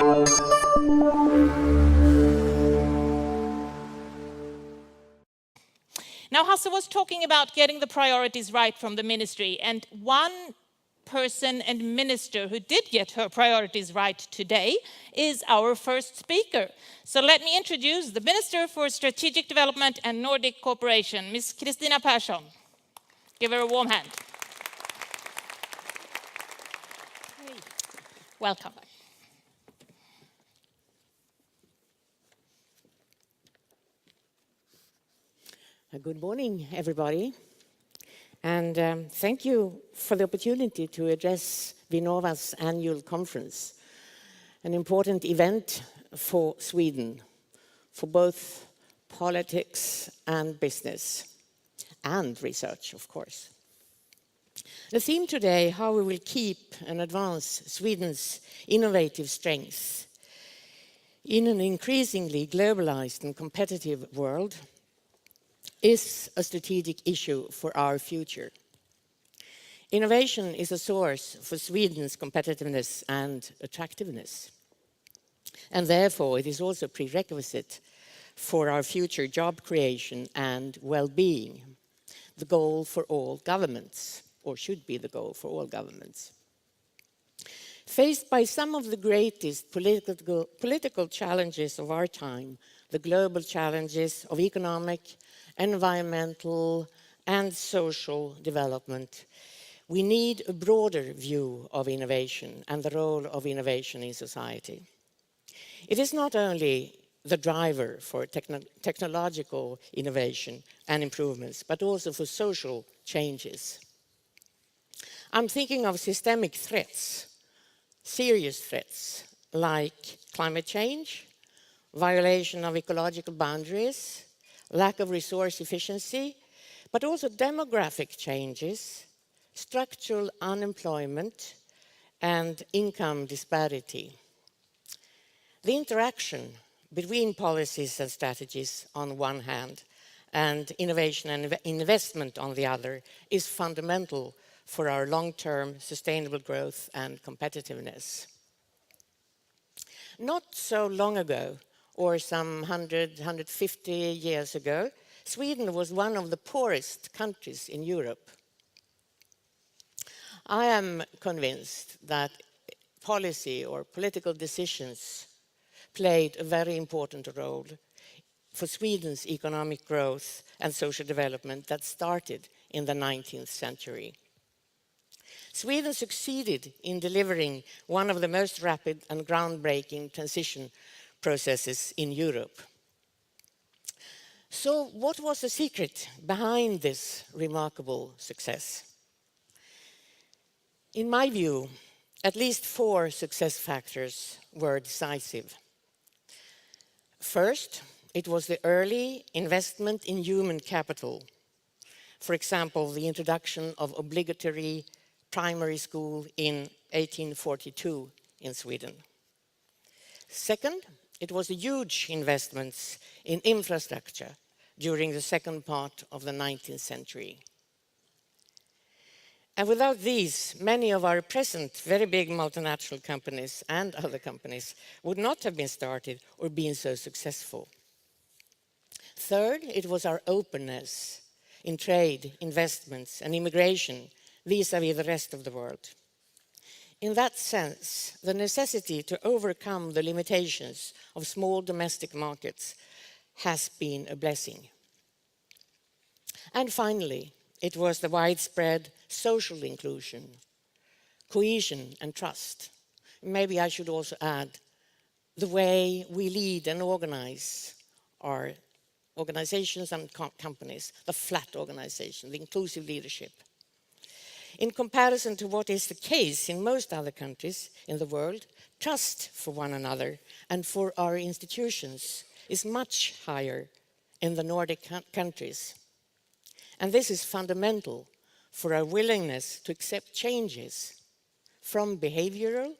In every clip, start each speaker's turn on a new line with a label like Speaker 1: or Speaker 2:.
Speaker 1: Now, Hasse was talking about getting the priorities right from the ministry, and one person and minister who did get her priorities right today is our first speaker. So let me introduce the Minister for Strategic Development and Nordic Cooperation, Ms. Kristina Persson. Give her a warm hand. Welcome.
Speaker 2: Good morning, everybody. And thank you for the opportunity to address VINNOVA's annual conference, an important event for Sweden, for both politics and business, and research, of course. The theme today, how we will keep and advance Sweden's innovative strengths in an increasingly globalized and competitive world, is a strategic issue for our future. Innovation is a source for Sweden's competitiveness and attractiveness. And therefore, it is also a prerequisite for our future job creation and well-being, the goal for all governments, or should be the goal for all governments. Faced by some of the greatest political challenges of our time, the global challenges of economic, environmental and social development, we need a broader view of innovation and the role of innovation in society. It is not only the driver for technological innovation and improvements, but also for social changes. I'm thinking of systemic threats, serious threats like climate change, violation of ecological boundaries, lack of resource efficiency, but also demographic changes, structural unemployment, and income disparity. The interaction between policies and strategies on one hand, and innovation and investment on the other, is fundamental for our long-term sustainable growth and competitiveness. Not so long ago, or some 150 years ago, Sweden was one of the poorest countries in Europe. I am convinced that policy or political decisions played a very important role for Sweden's economic growth and social development that started in the 19th century. Sweden succeeded in delivering one of the most rapid and groundbreaking transition processes in Europe. So what was the secret behind this remarkable success? In my view, at least 4 success factors were decisive. First, it was the early investment in human capital. For example, the introduction of obligatory primary school in 1842 in Sweden. Second, it was huge investments in infrastructure during the second part of the 19th century. And without these, many of our present very big multinational companies and other companies would not have been started or been so successful. Third, it was our openness in trade, investments, and immigration vis-à-vis the rest of the world. In that sense, the necessity to overcome the limitations of small domestic markets has been a blessing. And finally, it was the widespread social inclusion, cohesion and trust. Maybe I should also add the way we lead and organize our organizations and companies, the flat organization, the inclusive leadership. In comparison to what is the case in most other countries in the world, trust for one another and for our institutions is much higher in the Nordic countries. And this is fundamental for our willingness to accept changes from behavioral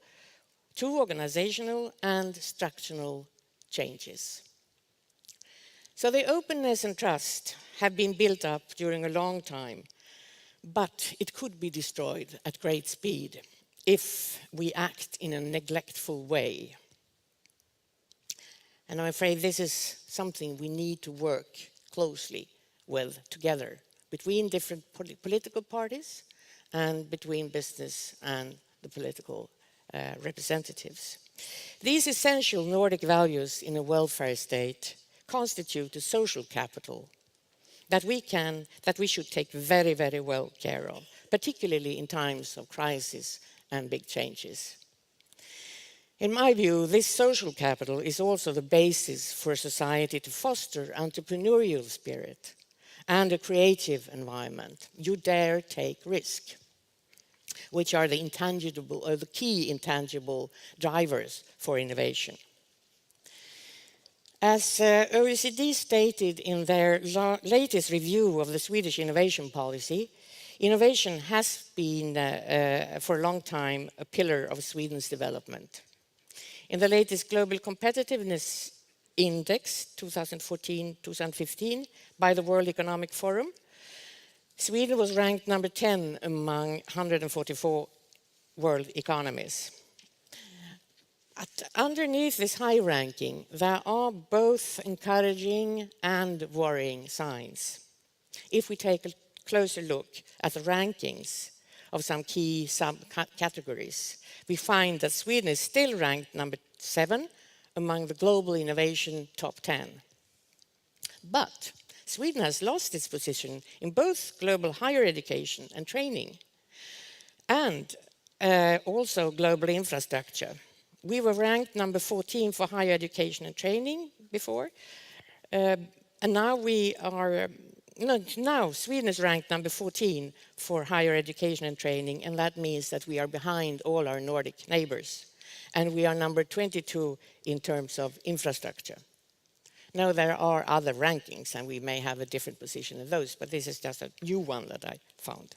Speaker 2: to organizational and structural changes. So the openness and trust have been built up during a long time, but it could be destroyed at great speed if we act in a neglectful way. And I'm afraid this is something we need to work closely with together between different political parties and between business and the political representatives. These essential Nordic values in a welfare state constitute a social capital that we should take very, very well care of, particularly in times of crisis and big changes. In my view, this social capital is also the basis for society to foster entrepreneurial spirit and a creative environment. You dare take risk, which are the intangible or the key intangible drivers for innovation. As OECD stated in their latest review of the Swedish innovation policy, innovation has been for a long time a pillar of Sweden's development. In the latest Global Competitiveness Index 2014-2015 by the World Economic Forum, Sweden was ranked number 10 among 144 world economies. Underneath this high ranking, there are both encouraging and worrying signs. If we take a closer look at the rankings of some key subcategories, we find that Sweden is still ranked number 7 among the global innovation top 10. But Sweden has lost its position in both global higher education and training, and also global infrastructure. We were ranked number 14 for higher education and training before, and now now Sweden is ranked number 14 for higher education and training, and that means that we are behind all our Nordic neighbors. And we are number 22 in terms of infrastructure. Now there are other rankings, and we may have a different position in those, but this is just a new one that I found.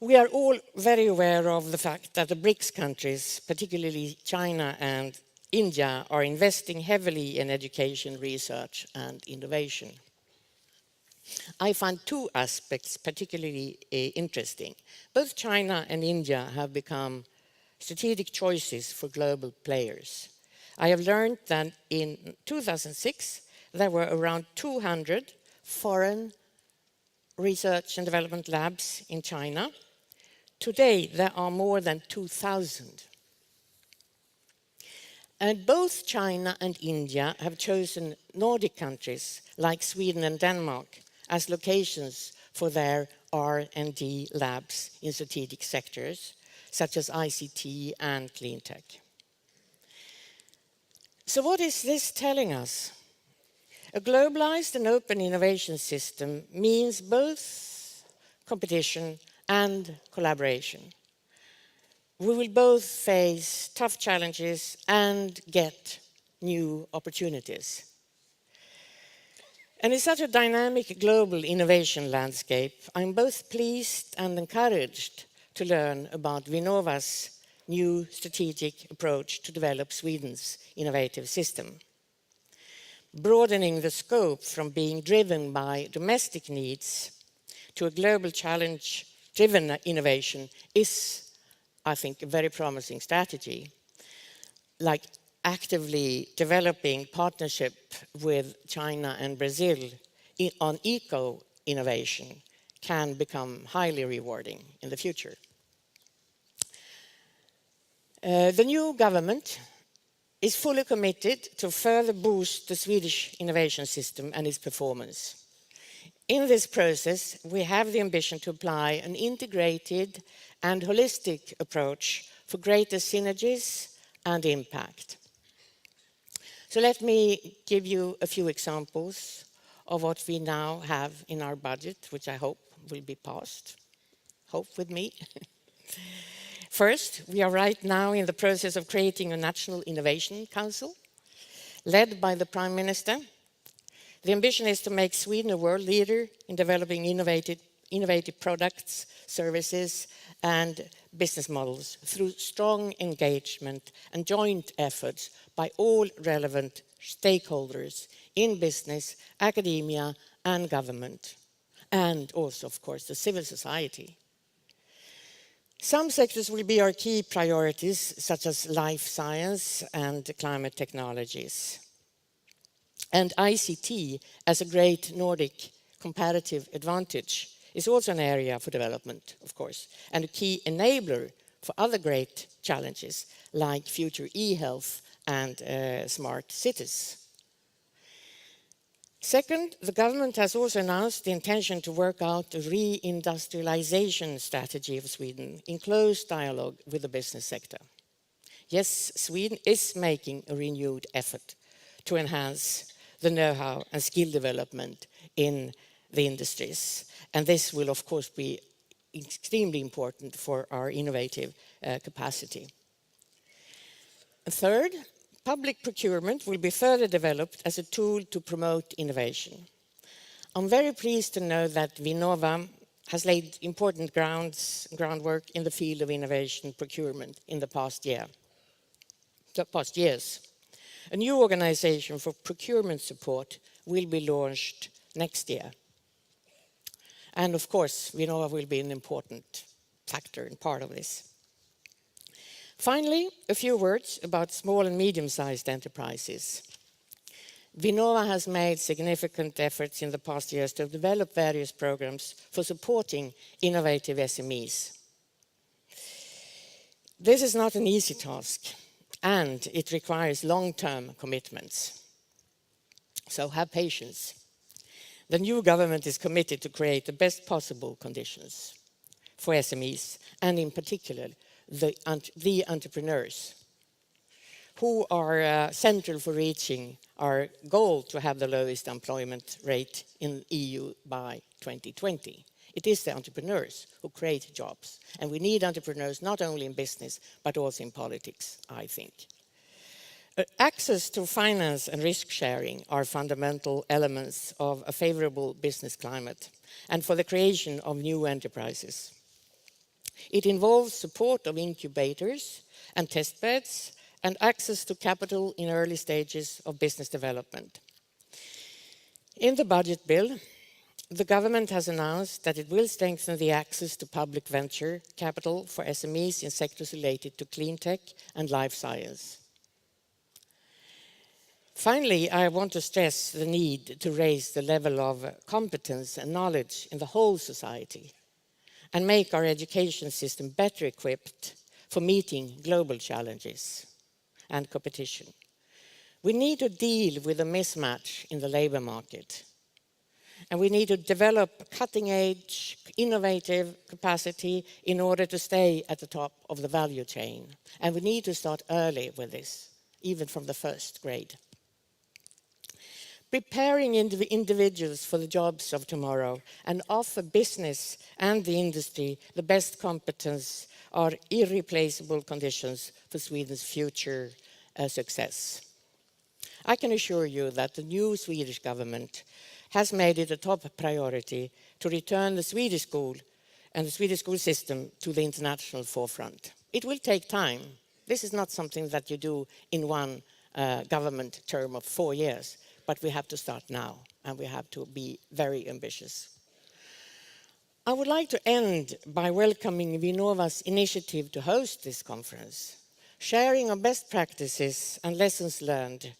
Speaker 2: We are all very aware of the fact that the BRICS countries, particularly China and India, are investing heavily in education, research, and innovation. I find two aspects particularly interesting. Both China and India have become strategic choices for global players. I have learned that in 2006, there were around 200 foreign research and development labs in China. Today, there are more than 2,000. And both China and India have chosen Nordic countries like Sweden and Denmark as locations for their R&D labs in strategic sectors, such as ICT and clean tech. So what is this telling us? A globalized and open innovation system means both competition and collaboration. We will both face tough challenges and get new opportunities. And in such a dynamic global innovation landscape, I'm both pleased and encouraged to learn about VINNOVA's new strategic approach to develop Sweden's innovative system. Broadening the scope from being driven by domestic needs to a global challenge-driven innovation is, I think, a very promising strategy. Like actively developing partnership with China and Brazil on eco-innovation can become highly rewarding in the future. The new government is fully committed to further boost the Swedish innovation system and its performance. In this process, we have the ambition to apply an integrated and holistic approach for greater synergies and impact. So let me give you a few examples of what we now have in our budget, which I hope will be passed. Hope with me. First, we are right now in the process of creating a National Innovation Council, led by the Prime Minister. The ambition is to make Sweden a world leader in developing innovative products, services, and business models through strong engagement and joint efforts by all relevant stakeholders in business, academia, and government, and also, of course, the civil society. Some sectors will be our key priorities, such as life science and climate technologies. And ICT, as a great Nordic comparative advantage, is also an area for development, of course, and a key enabler for other great challenges like future e-health and smart cities. Second, the government has also announced the intention to work out a re-industrialization strategy of Sweden in close dialogue with the business sector. Yes, Sweden is making a renewed effort to enhance the know-how and skill development in the industries. And this will, of course, be extremely important for our innovative capacity. Third, public procurement will be further developed as a tool to promote innovation. I'm very pleased to know that Vinnova has laid important groundwork in the field of innovation procurement in the past years. A new organization for procurement support will be launched next year. And of course, Vinnova will be an important factor and part of this. Finally, a few words about small and medium-sized enterprises. Vinnova has made significant efforts in the past years to develop various programs for supporting innovative SMEs. This is not an easy task, and it requires long-term commitments. So have patience. The new government is committed to create the best possible conditions for SMEs, and in particular, the entrepreneurs, who are central for reaching our goal to have the lowest employment rate in the EU by 2020. It is the entrepreneurs who create jobs, and we need entrepreneurs not only in business, but also in politics, I think. Access to finance and risk sharing are fundamental elements of a favorable business climate and for the creation of new enterprises. It involves support of incubators and test beds and access to capital in early stages of business development. In the budget bill, the government has announced that it will strengthen the access to public venture capital for SMEs in sectors related to clean tech and life science. Finally, I want to stress the need to raise the level of competence and knowledge in the whole society and make our education system better equipped for meeting global challenges and competition. We need to deal with a mismatch in the labor market, and we need to develop cutting-edge, innovative capacity in order to stay at the top of the value chain. And we need to start early with this, even from the first grade. Preparing individuals for the jobs of tomorrow and offer business and the industry the best competence are irreplaceable conditions for Sweden's future success. I can assure you that the new Swedish government has made it a top priority to return the Swedish school and the Swedish school system to the international forefront. It will take time. This is not something that you do in one government term of 4 years. But we have to start now, and we have to be very ambitious. I would like to end by welcoming Vinnova's initiative to host this conference. Sharing our best practices and lessons learned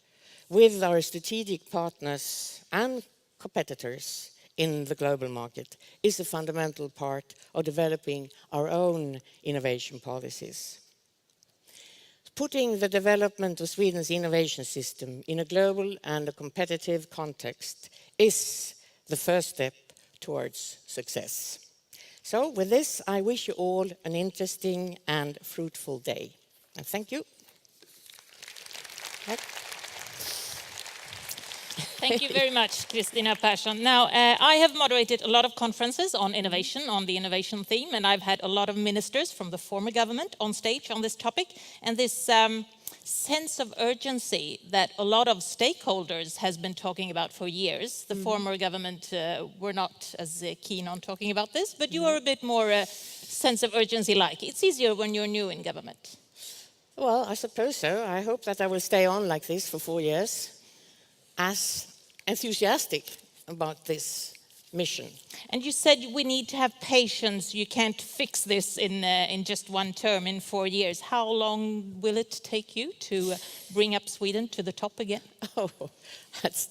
Speaker 2: with our strategic partners and competitors in the global market is a fundamental part of developing our own innovation policies. Putting the development of Sweden's innovation system in a global and a competitive context is the first step towards success. So with this, I wish you all an interesting and fruitful day. And thank you.
Speaker 1: Thank you very much, Kristina Persson. Now, I have moderated a lot of conferences on innovation, on the innovation theme, and I've had a lot of ministers from the former government on stage on this topic. And this sense of urgency that a lot of stakeholders has been talking about for years. The former government were not as keen on talking about this, but you are a bit more sense of urgency-like. It's easier when you're new in government.
Speaker 2: Well, I suppose so. I hope that I will stay on like this for 4 years, as enthusiastic about this mission.
Speaker 1: And you said we need to have patience. You can't fix this in just one term, in 4 years. How long will it take you to bring up Sweden to the top again?
Speaker 2: Oh, that's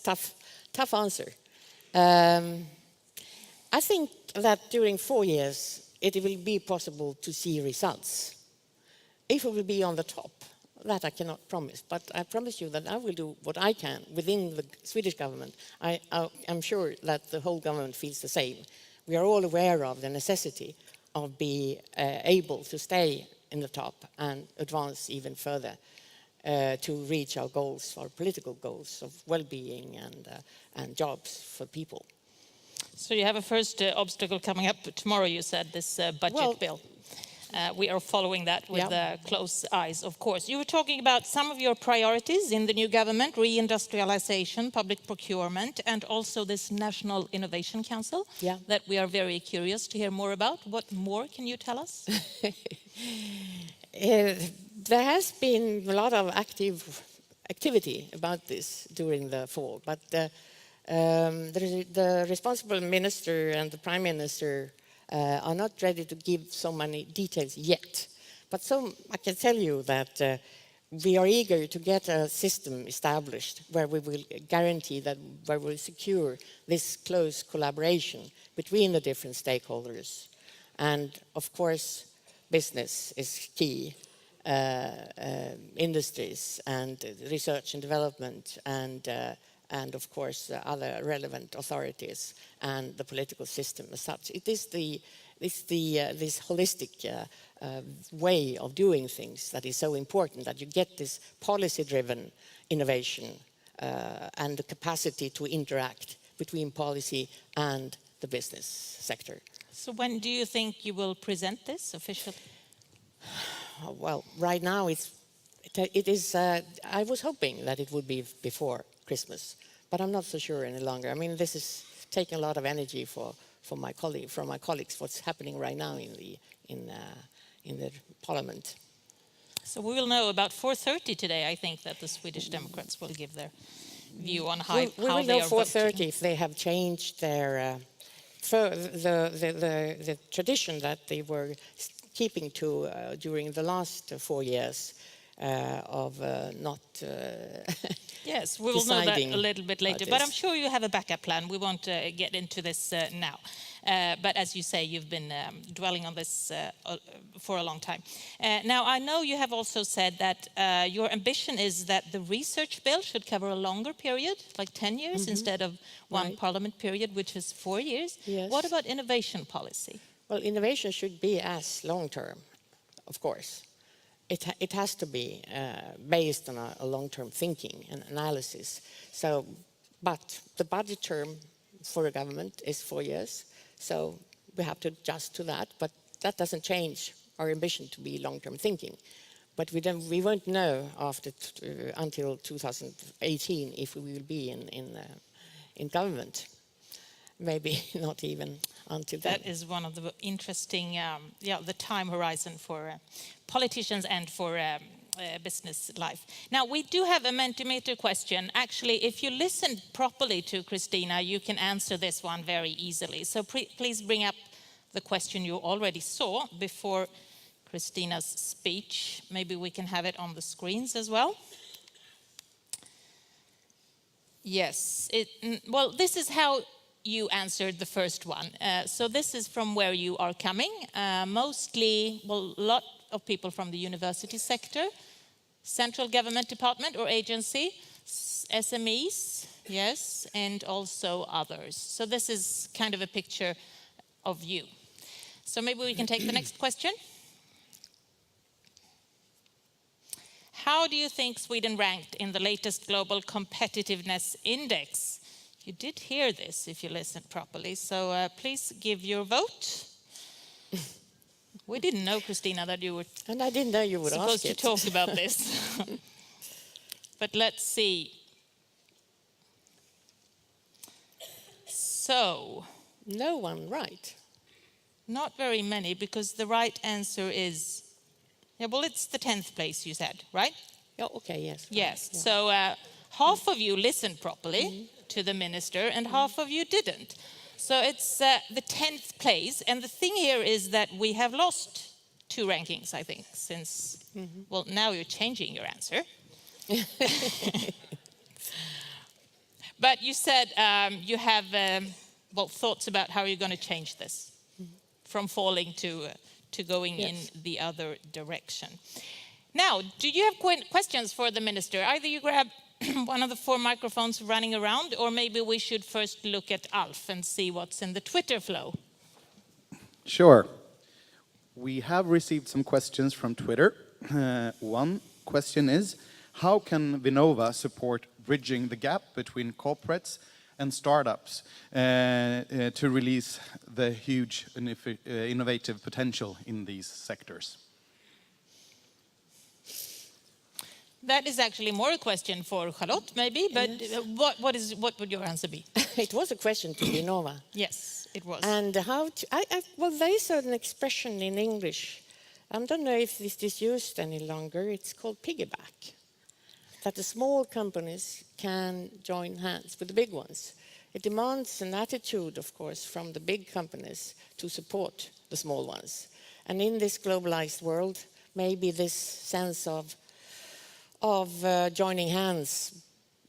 Speaker 2: tough answer. I think that during 4 years, it will be possible to see results. If it will be on the top, that I cannot promise, but I promise you that I will do what I can within the Swedish government. I'm sure that the whole government feels the same. We are all aware of the necessity of being able to stay in the top and advance even further to reach our goals, our political goals of well-being and jobs for people.
Speaker 1: So you have a first obstacle coming up tomorrow, you said, this budget bill. We are following that with close eyes, of course. You were talking about some of your priorities in the new government: reindustrialization, public procurement, and also this National Innovation Council that we are very curious to hear more about. What more can you tell us?
Speaker 2: There has been a lot of activity about this during the fall, but the responsible minister and the prime minister are not ready to give so many details yet. But I can tell you that we are eager to get a system established where we will guarantee that, where we will secure this close collaboration between the different stakeholders. And of course, business is key. Industries and research and development and of course other relevant authorities and the political system as such. It is this holistic way of doing things that is so important, that you get this policy-driven innovation and the capacity to interact between policy and the business sector.
Speaker 1: So when do you think you will present this officially?
Speaker 2: Well, right now it is. I was hoping that it would be before Christmas, but I'm not so sure any longer. I mean, this is taking a lot of energy from my colleagues. What's happening right now in the Parliament?
Speaker 1: So we will know about 4:30 today. I think that the Swedish Democrats will give their view on how
Speaker 2: we will
Speaker 1: they
Speaker 2: know
Speaker 1: are
Speaker 2: 4:30
Speaker 1: voting.
Speaker 2: if they have changed their the tradition that they were keeping to during the last 4 years of not
Speaker 1: Yes, we will know that a little bit later, but I'm sure you have a backup plan. We won't get into this now. But as you say, you've been dwelling on this for a long time. Now, I know you have also said that your ambition is that the research bill should cover a longer period, like 10 years, instead of one parliament period, which is 4 years.
Speaker 2: Yes.
Speaker 1: What about innovation policy?
Speaker 2: Well, innovation should be as long-term, of course. It has to be based on a long-term thinking and analysis. So, but the budget term for a government is 4 years, so we have to adjust to that. But that doesn't change our ambition to be long-term thinking. But we won't know until 2018 if we will be in government. Maybe not even until then.
Speaker 1: That is one of the interesting, the time horizon for politicians and for business life. Now, we do have a Mentimeter question. Actually, if you listen properly to Kristina, you can answer this one very easily. So please bring up the question you already saw before Kristina's speech. Maybe we can have it on the screens as well. Yes, well, this is how you answered the first one. So this is from where you are coming. Mostly, well, a lot of people from the university sector, central government department or agency, SMEs, yes, and also others. So this is kind of a picture of you. So maybe we can take the next question. How do you think Sweden ranked in the latest Global Competitiveness Index? You did hear this if you listened properly, so please give your vote. We didn't know, Kristina, that you were
Speaker 2: and I didn't know you would
Speaker 1: supposed
Speaker 2: ask
Speaker 1: to talk about this. But let's see. So.
Speaker 2: No one right.
Speaker 1: Not very many, because the right answer is, well, it's the 10th place, you said, right?
Speaker 2: Oh, okay, yes.
Speaker 1: Yes,
Speaker 2: Yeah.
Speaker 1: so half of you listened properly to the minister and half of you didn't. So it's the 10th place. And the thing here is that we have lost 2 rankings, I think, since, well, now you're changing your answer. But you said you have, well, thoughts about how you're going to change this from falling to going in the other direction. Now, do you have questions for the minister? Either you grab one of the 4 microphones running around, or maybe we should first look at Alf and see what's in the Twitter flow.
Speaker 3: Sure. We have received some questions from Twitter. One question is, how can Vinnova support bridging the gap between corporates and startups to release the huge innovative potential in these sectors?
Speaker 1: That is actually more a question for Charlotte, maybe, but what would your answer be?
Speaker 2: It was a question to Vinnova.
Speaker 1: Yes, it was.
Speaker 2: And how to, well, there is an expression in English. I don't know if this is used any longer. It's called piggyback. That the small companies can join hands with the big ones. It demands an attitude, of course, from the big companies to support the small ones. And in this globalized world, maybe this sense of joining hands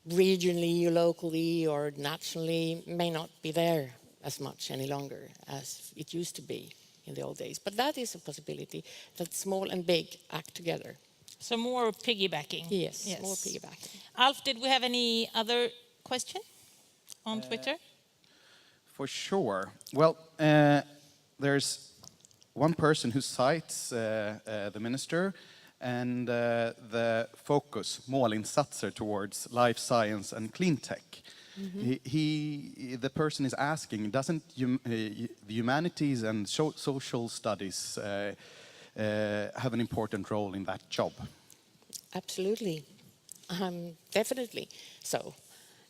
Speaker 2: regionally, locally, or nationally may not be there as much any longer as it used to be in the old days. But that is a possibility, that small and big act together.
Speaker 1: So more piggybacking.
Speaker 2: Yes, more piggybacking.
Speaker 1: Alf, did we have any other question on Twitter?
Speaker 3: For sure. Well, there's one person who cites the minister and the focus, målinsatser, towards life science and clean tech. The person is asking, doesn't the humanities and social studies have an important role in that job?
Speaker 2: Absolutely. Definitely so.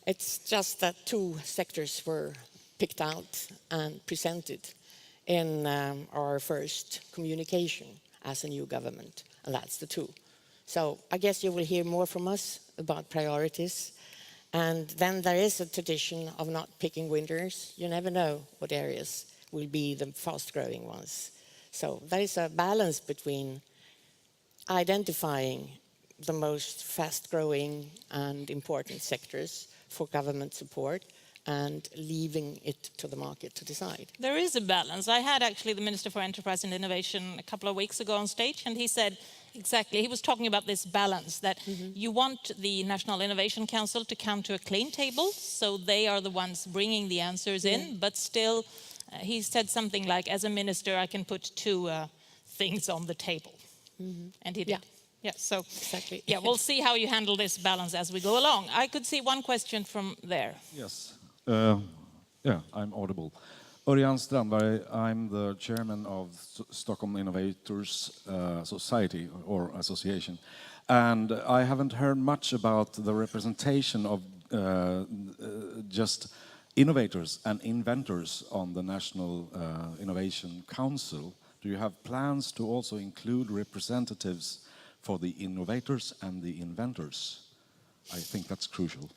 Speaker 2: It's just that 2 sectors were picked out and presented in our first communication as a new government, and that's the 2. So I guess you will hear more from us about priorities. And then there is a tradition of not picking winners. You never know what areas will be the fast-growing ones. So there is a balance between identifying the most fast-growing and important sectors for government support and leaving it to the market to decide.
Speaker 1: There is a balance. I had actually the Minister for Enterprise and Innovation a couple of weeks ago on stage, and he said exactly, he was talking about this balance, that you want the National Innovation Council to come to a clean table, so they are the ones bringing the answers in, but still, he said something like, as a minister, I can put 2 things on the table. And he did. Yeah, so
Speaker 2: Exactly.
Speaker 1: yeah, we'll see how you handle this balance as we go along. I could see one question from there.
Speaker 4: Yes. Yeah, I'm audible. Örjan Strandberg, I'm the chairman of Stockholm Innovators Society or Association. And I haven't heard much about the representation of just innovators and inventors on the National Innovation Council. Do you have plans to also include representatives for the innovators and the inventors? I think that's crucial.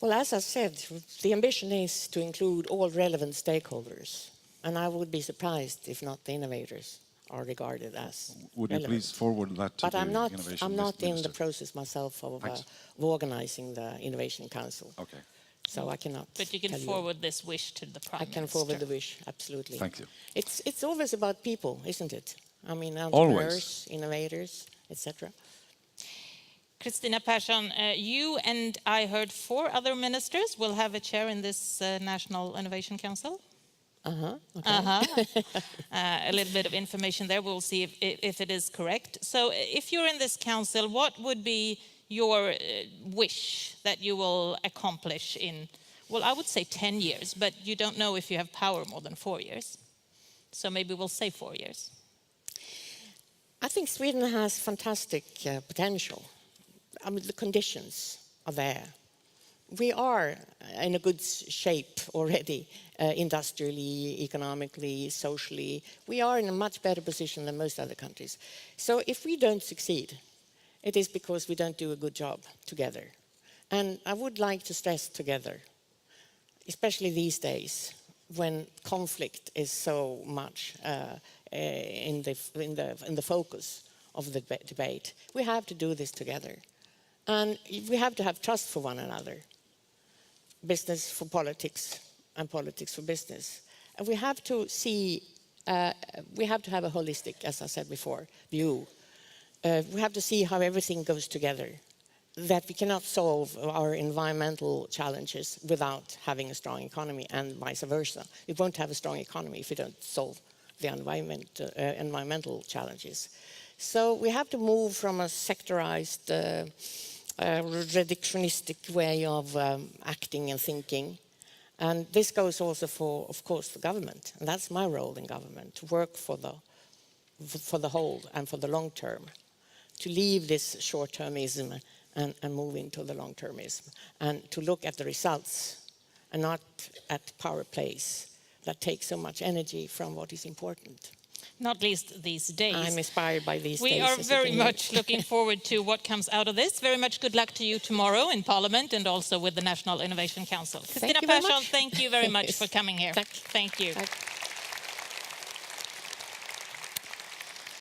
Speaker 2: Well, as I said, the ambition is to include all relevant stakeholders. And I would be surprised if not the innovators are regarded as
Speaker 4: Would you
Speaker 2: relevant.
Speaker 4: please forward that to
Speaker 2: But
Speaker 4: the
Speaker 2: I'm not
Speaker 4: Innovation
Speaker 2: in the
Speaker 4: Minister?
Speaker 2: process myself of organizing the Innovation Council.
Speaker 4: Okay.
Speaker 2: So I cannot
Speaker 1: But you can
Speaker 2: tell
Speaker 1: forward this wish to the Prime Minister.
Speaker 2: I can forward the wish, absolutely.
Speaker 4: Thank you.
Speaker 2: It's always about people, isn't it? I mean, entrepreneurs, innovators, etc.
Speaker 1: Kristina Persson, you and I heard 4 other ministers will have a chair in this National Innovation Council.
Speaker 2: Okay.
Speaker 1: A little bit of information there. We'll see if it is correct. So if you're in this council, what would be your wish that you will accomplish in, well, I would say 10 years, but you don't know if you have power more than 4 years. So maybe we'll say 4 years.
Speaker 2: I think Sweden has fantastic potential. I mean, the conditions are there. We are in a good shape already, industrially, economically, socially. We are in a much better position than most other countries. So if we don't succeed, it is because we don't do a good job together. And I would like to stress together. especially these days when conflict is so much in the focus of the debate. We have to do this together. And we have to have trust for one another. Business for politics and politics for business. And we have to see, we have to have a holistic, as I said before, view. We have to see how everything goes together. That we cannot solve our environmental challenges without having a strong economy, and vice versa. We won't have a strong economy if we don't solve the environmental challenges. So we have to move from a sectorized, reductionistic way of acting and thinking. And this goes also for, of course, the government. And that's my role in government, to work for the whole and for the long term. To leave this short-termism and move into the long-termism. And to look at the results and not at power plays that take so much energy from what is important.
Speaker 1: Not least these days.
Speaker 2: I'm inspired by these days.
Speaker 1: We are very much looking forward to what comes out of this. Very much good luck to you tomorrow in Parliament and also with the National Innovation Council. Kristina Persson, thank you very much for coming here. Thank you.